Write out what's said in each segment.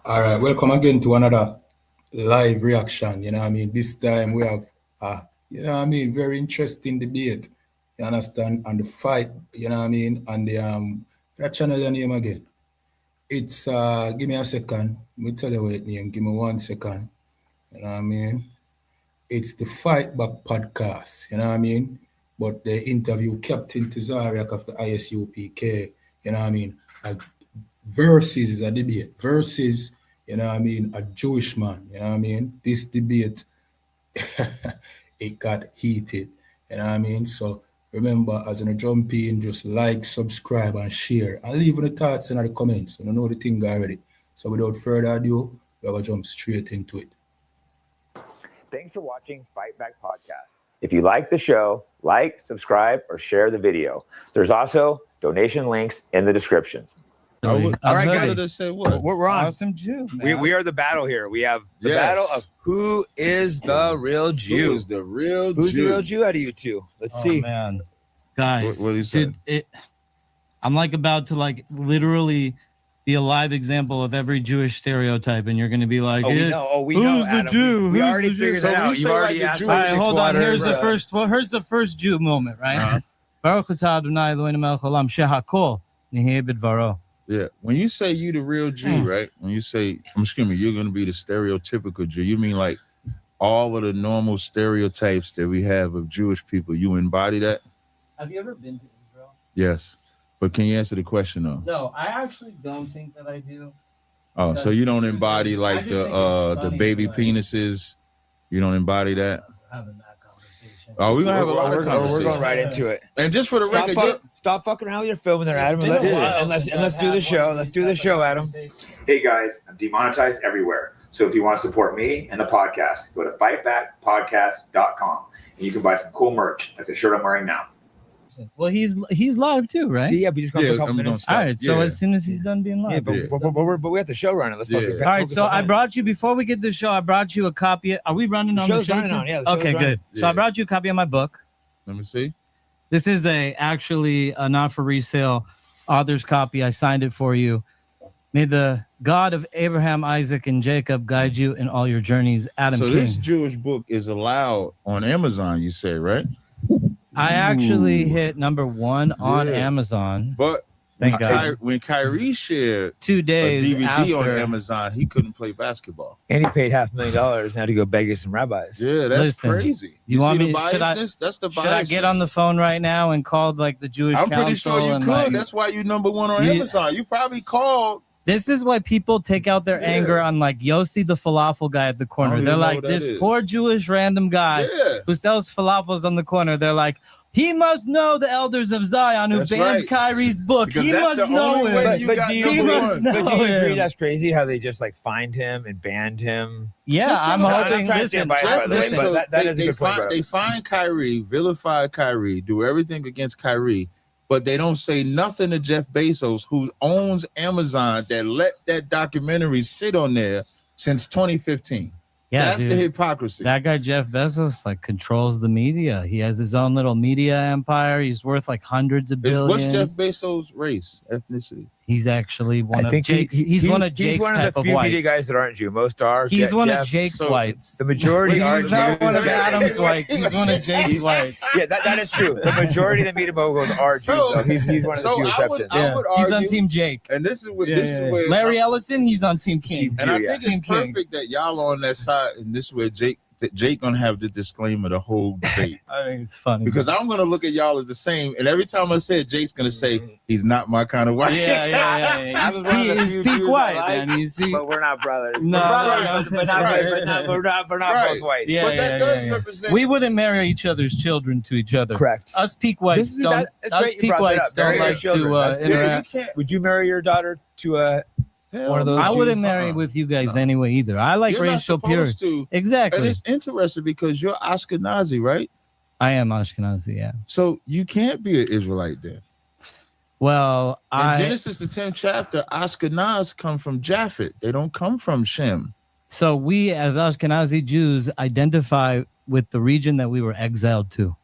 All right, welcome again to another live reaction. You know what I mean? This time we have, you know what I mean, very interesting debate. You understand? And the fight, you know what I mean? And that channel your name again. It's, give me a second. Let me tell you what it name. Give me 1 second. You know what I mean? It's the Fight Back podcast. You know what I mean? But they interview Captain Tazariak of the ISUPK. You know what I mean? Versus is a debate. Versus, you know what I mean, a Jewish man. You know what I mean? This debate, it got heated. You know what I mean? So remember, as in a jump in, just like, subscribe, and share. And leave the thoughts in the comments. You know the thing already. So without further ado, we're going to jump straight into it. Thanks for watching Fight Back Podcast. If you like the show, like, subscribe, or share the video. There's also donation links in the descriptions. All right, guys. Say what? We're on. Awesome Jew. We are the battle here. We have the battle of who is the real Jew. Who is the real Who's Jew? the real Jew out of you two? Let's see. Man, guys, What do you say? I'm like about to like literally be a live example of every Jewish stereotype, and you're going to be like, we know, Adam. The Jew? We Who's already the Jew? figured So that when you out. say You've already like asked. the All right, Jewish hold on. Here's water, the first. Well, here's the first Jew moment, right? Baruch atah Adonai Eloheinu melech haolam shehakol niheh b'dvaro. Yeah, when you say you the real Jew, right? When you say, I'm screaming, you're going to be the stereotypical Jew. You mean like all of the normal stereotypes that we have of Jewish people, you embody that? Have you ever been to Israel? Yes. But can you answer the question though? No, I actually don't think that I do. Oh, so you don't embody like the baby penises? You don't embody that? Having that conversation. Oh, we're going to have a lot of conversation. We're going right into it. And just for the record, Stop fucking around with your filming there, Adam. And let's do the show. Let's do the show, Adam. Hey guys, I'm demonetized everywhere. So if you want to support me and the podcast, go to fightbackpodcast.com and you can buy some cool merch like the shirt I'm wearing now. Well, he's live too, right? Yeah, we just go for a couple minutes. All right, so as soon as he's done being live. But we have the show running. Let's focus. All right, so I brought you, before we get the show, I brought you a copy. Are we running on the show? Running on, yeah. Okay, good. So I brought you a copy of my book. let me see. This is actually a not for resale author's copy. I signed it for you. May the God of Abraham, Isaac, and Jacob guide you in all your journeys. Adam King. So this Jewish book is allowed on Amazon, you say, right? I actually hit #1 on Amazon. But Thank God. When Kyrie shared 2 days a DVD after, on Amazon, he couldn't play basketball. And he paid $500,000 now to go beg some rabbis. Yeah, that's Listen, crazy. you want see me? the Should biasness? That's the biasness. Should I get on the phone right now and call like the Jewish I'm Council? pretty sure you and, could. like, That's why you #1 on Amazon. You probably called. This is why people take out their anger on like Yossi the falafel guy at the corner. They're like, this poor Jewish random guy who sells falafels on the corner. They're like, he must know the elders of Zion who banned Kyrie's book. Because he that's must the know only way him. you got #1. But do you agree that's crazy how they just like fined him and banned him? Yeah, I'm hoping. Listen, that is a good point, bro. They find Kyrie, vilify Kyrie, do everything against Kyrie, but they don't say nothing to Jeff Bezos, who owns Amazon, that let that documentary sit on there since 2015. Yeah, that's the hypocrisy. That guy Jeff Bezos like controls the media. He has his own little media empire. He's worth like hundreds of billions. What's Jeff Bezos' race, ethnicity? He's actually one of Jake's. He's one of Jake's type of few whites. media guys that aren't Jew. Most are. He's one of Jake's whites. The majority are. He's not one of Adam's whites. He's one of Jake's whites. Yeah, that is true. The majority of the media moguls are Jews. Though. He's one of the few exceptions. I would argue, he's on Team Jake. And this is where Larry Ellison. He's on Team King. And I think it's perfect that y'all are on that side, and this is where Jake gonna have the disclaimer the whole debate. I think it's funny because I'm gonna look at y'all as the same, and every time I say it, Jake's gonna say he's not my kind of white. Yeah. He's peak white, man. But we're not brothers. No, we're not both white. Yeah, but that does represent. We wouldn't marry each other's children to each other. Correct. Us peak whites don't. Us peak whites don't like to interact. Would you marry your daughter to a? One of those I wouldn't marry with you guys anyway either. I like racial purity. Exactly. And it's interesting because you're Ashkenazi, right? I am Ashkenazi, yeah. So you can't be an Israelite then. Well, in Genesis, the 10th chapter, Ashkenaz come from Japhet. They don't come from Shem. So we as Ashkenazi Jews identify with the region that we were exiled to.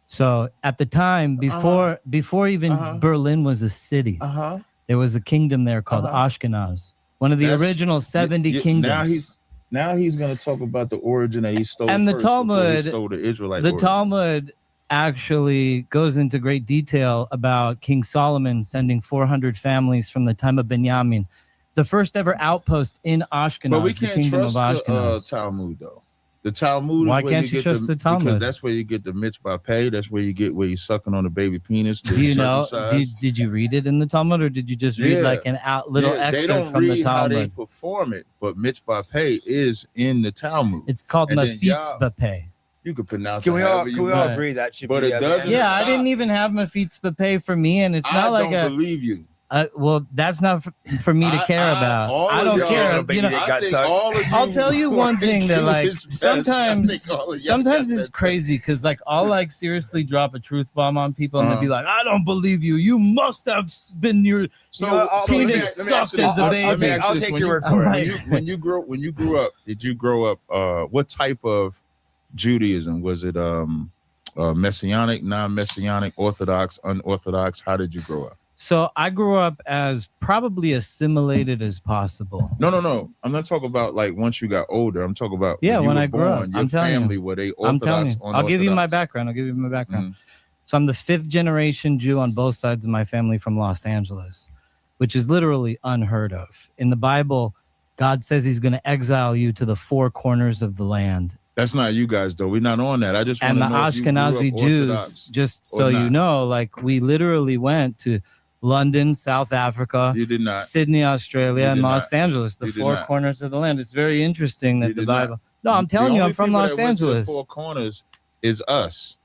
So at the time, before even Berlin was a city, there was a kingdom there called Ashkenaz, One of the original 70 kingdoms. Now he's going to talk about the origin that he stole. And the Talmud, he stole the Israelite. The Talmud actually goes into great detail about King Solomon sending 400 families from the time of Benjamin, the first ever outpost in Ashkenaz. But we can't the kingdom trust of Ashkenaz. the Talmud though. The Talmud. Why can't you trust the Talmud? Because that's where you get the mitzvah pay. That's where you're sucking on the baby penis. Do you know? Did you read it in the Talmud, or did you just read like an little excerpt from the Talmud? They don't read how they perform it, but mitzvah pay is in the Talmud. It's called Mefitzah pay. You could pronounce. Can we all agree that should? But it doesn't. Yeah, stop. I didn't even have Mefitzah pay for me, and it's not like I don't believe you. Well, that's not for me to care about. I don't care. You know, I'll tell you one thing that like sometimes it's crazy because like I'll like seriously drop a truth bomb on people and they'll be like, I don't believe you. You must have been your penis sucked as a baby. I'll take your word for it. When you grew up, did you grow up? What type of Judaism was it? Messianic, non-Messianic, Orthodox, unorthodox? How did you grow up? So I grew up as probably assimilated as possible. No. I'm not talking about like once you got older. I'm talking about when I grew up. Your family, were they Orthodox? I'm telling you. I'll give you my background. So I'm the 5th generation Jew on both sides of my family from Los Angeles, which is literally unheard of. In the Bible, God says he's going to exile you to the 4 corners of the land. That's not you guys, though. We're not on that. I just want to know Ashkenazi Jews, just so you know, like we literally went to London, South Africa, you did not. Sydney, Australia, and Los Angeles, the 4 corners of the land. It's very interesting that the Bible. No, I'm telling you, I'm from Los Angeles. The 4 corners is us.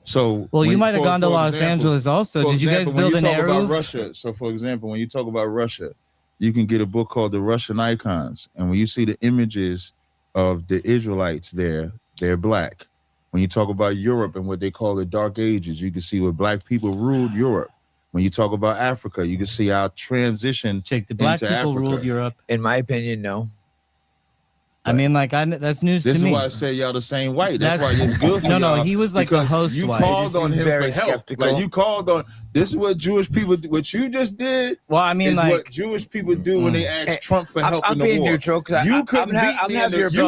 So, well, you might have gone to Los Angeles also. Did you guys build an area? Russia. So, for example, when you talk about Russia, you can get a book called The Russian Icons, and when you see the images of the Israelites there, they're black. When you talk about Europe and what they call the Dark Ages, you can see where black people ruled Europe. When you talk about Africa, you can see our transition. The black people Africa. Ruled Europe. In my opinion, no. I mean, like, that's news to me. This is why I say y'all the same white. That's why it's good for y'all. No, he was like the host you white. Called on him for help. Like, you called on, this is what Jewish people, what you just did. Well, I mean, like, what Jewish people do when they ask Trump for help in the war. I'm being neutral because you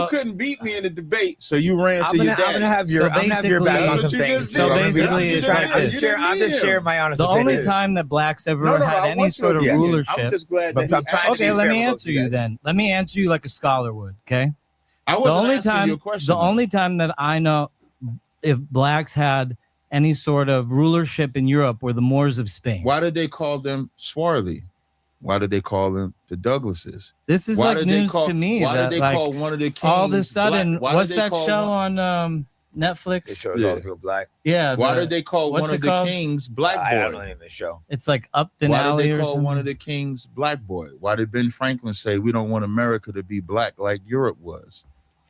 couldn't beat me in the debate, so you ran to your dad. I'm gonna have your back on some things. So basically, it's like this. I'm just sharing my honest opinion. The only time that blacks ever had any sort of rulership. I'm just glad that okay, let me answer you then. Let me answer you like a scholar would, okay? The only time that I know if blacks had any sort of rulership in Europe were the Moors of Spain. Why did they call them swarthy? Why did they call them the Douglases? This is like news to me. Why did they call one of the kings all of a sudden, black? What's that show on Netflix? It shows all the people black. Yeah. Why did they call one of the kings Black Boy? I don't know any of this show. It's like Upton Alley. Why did they call one of the kings Black Boy? Why did Ben Franklin say we don't want America to be black like Europe was?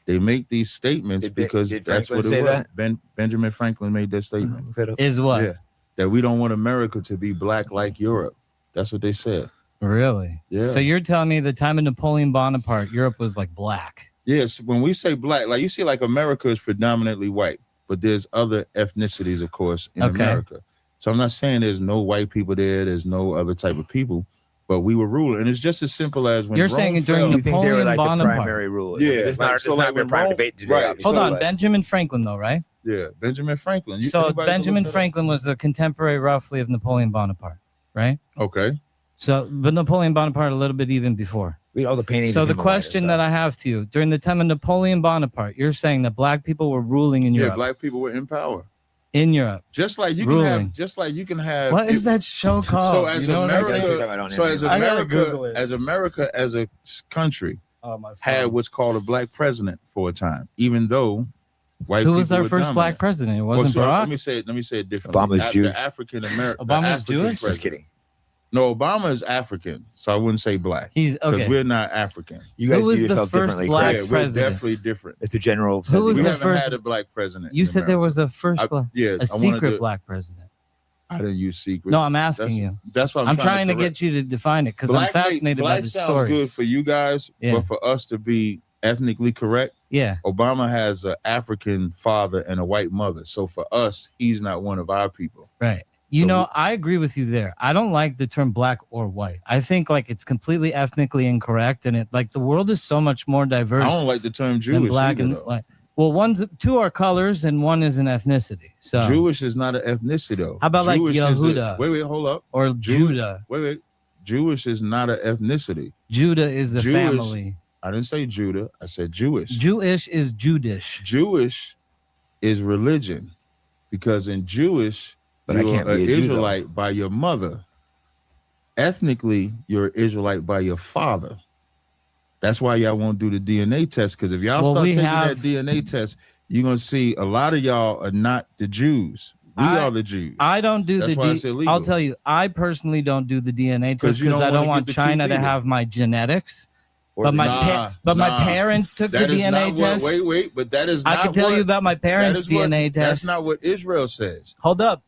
They make these statements because that's what it was. Benjamin Franklin made that statement. Is what? Yeah, that we don't want America to be black like Europe. That's what they said. Really? Yeah. So you're telling me the time of Napoleon Bonaparte, Europe was like black? Yes. When we say black, like you see, like America is predominantly white, but there's other ethnicities, of course, in America. So I'm not saying there's no white people there. There's no other type of people. But we were ruling, and it's just as simple as when you're Rome saying it during fell, you think they were like Bonaparte. the primary rulers. Yeah, it's not a prime debate today. Right. Hold on, Benjamin Franklin, though, right? Yeah, Benjamin Franklin. So Benjamin Franklin was a contemporary, roughly, of Napoleon Bonaparte, right? Okay. So, but Napoleon Bonaparte a little bit even before. Read all the paintings. So the question that I have to you, during the time of Napoleon Bonaparte, you're saying that black people were ruling in Europe. Yeah, black people were in power. In Europe, just like you can have. What is that show called? So as America, as a country, had what's called a black president for a time, even though white people were dominant. Who was our first black president? It wasn't Barack. Let me say it differently. Obama's Jewish. African American. Obama's Jewish. Just kidding. No, Obama is African, so I wouldn't say black. He's okay. Because we're not African. You guys Who was do yourself the first differently. black president? president? We're definitely different. It's a general. Who was we the haven't first? had a black president. You said there was a first a secret black president. I didn't use secret. No, I'm asking you. That's what I'm trying to get you to define it because I'm fascinated by the story. Black sounds good for you guys, but for us to be ethnically correct, Obama has an African father and a white mother. So for us, he's not one of our people. Right. You know, I agree with you there. I don't like the term black or white. I think like it's completely ethnically incorrect, and it like the world is so much more diverse. I don't like the term Jewish black and white. Well, two are colors and one is an ethnicity. So Jewish is not an ethnicity though. How about Jewish like Yehuda? Wait, hold up. Or Judah. Wait. Jewish is not an ethnicity. Judah is a family. I didn't say Judah. I said Jewish. Jewish is Judish. Jewish is religion, because in Jewish, you're an Israelite by your mother. Ethnically, you're an Israelite by your father. That's why y'all won't do the DNA test, because if y'all start taking that DNA test, you're going to see a lot of y'all are not the Jews. We are the Jews. I don't do the DNA. I'll tell you, I personally don't do the DNA test because I don't want China to have my genetics. But my parents took the DNA test. Wait, but that is not I can tell you about my parents' DNA test. That's not what Israel says. Hold up.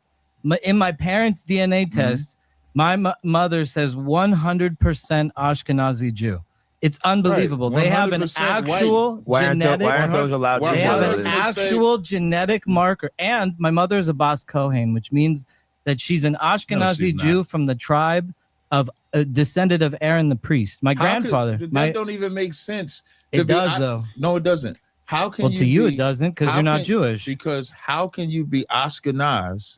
In my parents' DNA test, my mother says 100% Ashkenazi Jew. It's unbelievable. Right. They have an actual genetic. Why aren't those allowed? They have an actual genetic marker. And my mother is a Bas Kohen, which means that she's an Ashkenazi Jew from the tribe of a descendant of Aaron the priest. My grandfather. That don't even make sense. It does though. No, it doesn't. How can well, to you it doesn't because you're not Jewish. Because how can you be Ashkenaz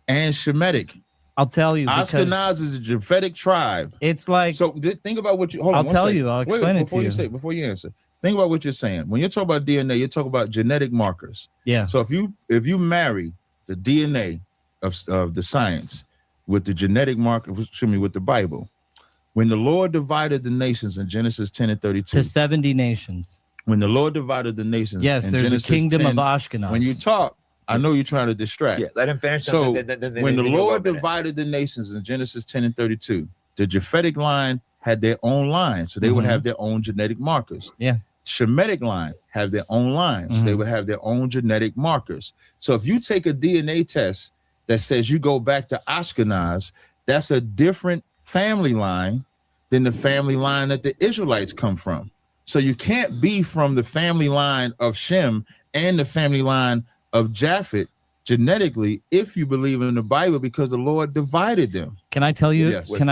and Shemitic? I'll tell you. Ashkenaz is a Japhetic tribe. It's like so. Think about what you. Hold on. I'll tell you. I'll explain it to you. Before you answer, think about what you're saying. When you're talking about DNA, you're talking about genetic markers. Yeah. So if you marry the DNA of the science with the genetic marker, with the Bible, when the Lord divided the nations in Genesis 10 and 32 to 70 nations. When the Lord divided the nations, yes, there's Genesis a kingdom 10, of Ashkenaz. When you talk, I know you're trying to distract. Yeah, let him finish. So when the Lord divided the nations in Genesis 10 and 32, the Japhetic line had their own line, so they would have their own genetic markers. Yeah. Shemitic line have their own lines, so they would have their own genetic markers. So if you take a DNA test that says you go back to Ashkenaz, that's a different family line than the family line that the Israelites come from. So you can't be from the family line of Shem and the family line of Japhet genetically if you believe in the Bible, because the Lord divided them. Can I tell you? Yes.